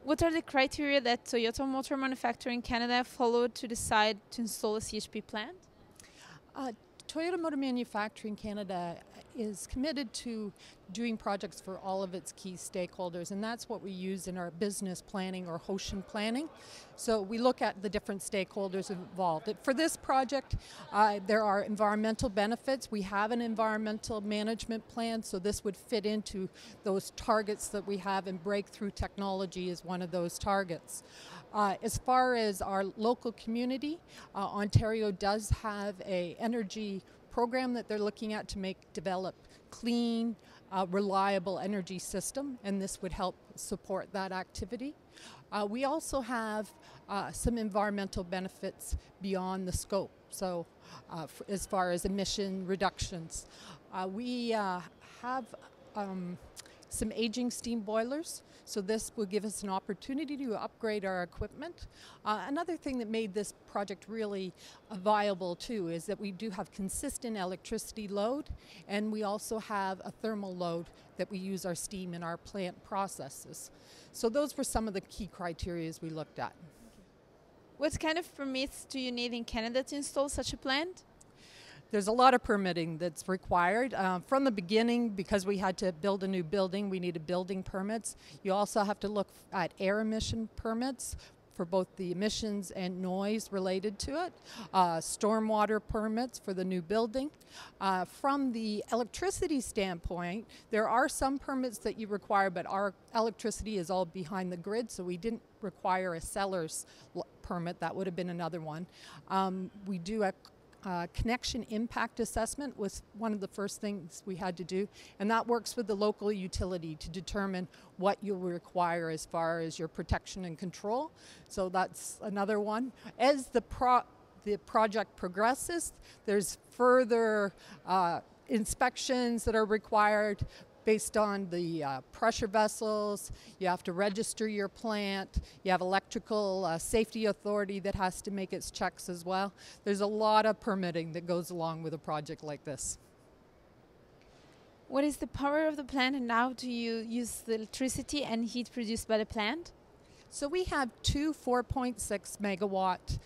What are the criteria that Toyota Motor Manufacturing Canada followed to decide to install a CHP plant? Toyota Motor Manufacturing Canada is committed to doing projects for all of its key stakeholders, and that's what we use in our business planning or Hoshin planning. So we look at the different stakeholders involved. For this project, there are environmental benefits. We have an environmental management plan, so this would fit into those targets that we have, and breakthrough technology is one of those targets. As far as our local community, Ontario does have an energy program that they're looking at to develop clean, reliable energy system, and this would help support that activity. We also have some environmental benefits beyond the scope, so as far as emission reductions. We have some aging steam boilers, so this will give us an opportunity to upgrade our equipment. Another thing that made this project really viable too is that we do have consistent electricity load, and we also have a thermal load that we use our steam in our plant processes. So those were some of the key criteria we looked at. What kind of permits do you need in Canada to install such a plant? There's a lot of permitting that's required. From the beginning, because we had to build a new building, we needed building permits. You also have to look at air emission permits for both the emissions and noise related to it, stormwater permits for the new building. From the electricity standpoint, there are some permits that you require, but our electricity is all behind the grid, so we didn't require a seller's permit. That would have been another one. We do a connection impact assessment was one of the first things we had to do, and that works with the local utility to determine what you'll require as far as your protection and control. So that's another one. As the project progresses, there's further inspections that are required based on the pressure vessels. You have to register your plant. You have electrical safety authority that has to make its checks as well. There's a lot of permitting that goes along with a project like this. What is the power of the plant, and how do you use the electricity and heat produced by the plant? So we have two 4.6 megawatt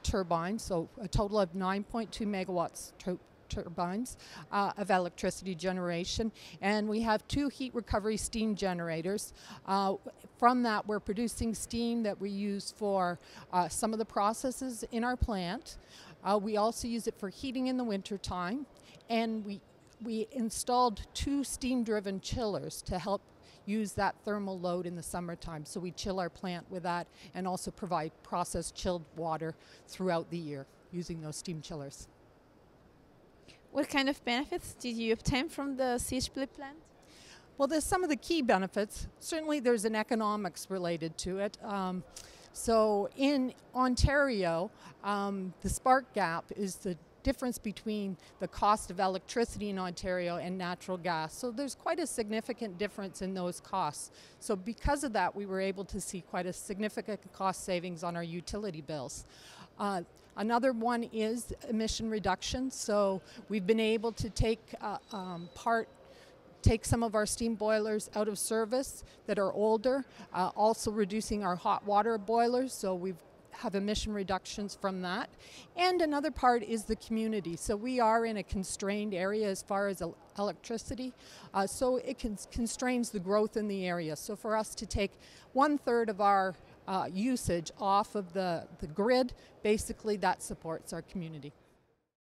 turbines, so a total of 9.2 megawatts turbines of electricity generation, and we have two heat recovery steam generators. From that, we're producing steam that we use for some of the processes in our plant. We also use it for heating in the winter time, and we installed two steam-driven chillers to help use that thermal load in the summertime. So we chill our plant with that, and also provide processed chilled water throughout the year using those steam chillers. What kind of benefits did you obtain from the CHP plant? Well, there's some of the key benefits. Certainly there's an economics related to it. So in Ontario, the spark gap is the difference between the cost of electricity in Ontario and natural gas. So there's quite a significant difference in those costs. So because of that, we were able to see quite a significant cost savings on our utility bills. Another one is emission reduction. So we've been able to take some of our steam boilers out of service that are older, also reducing our hot water boilers. So we have emission reductions from that. And another part is the community. So we are in a constrained area as far as electricity. So it constrains the growth in the area. So for us to take 1/3 of our usage off of the grid, basically that supports our community.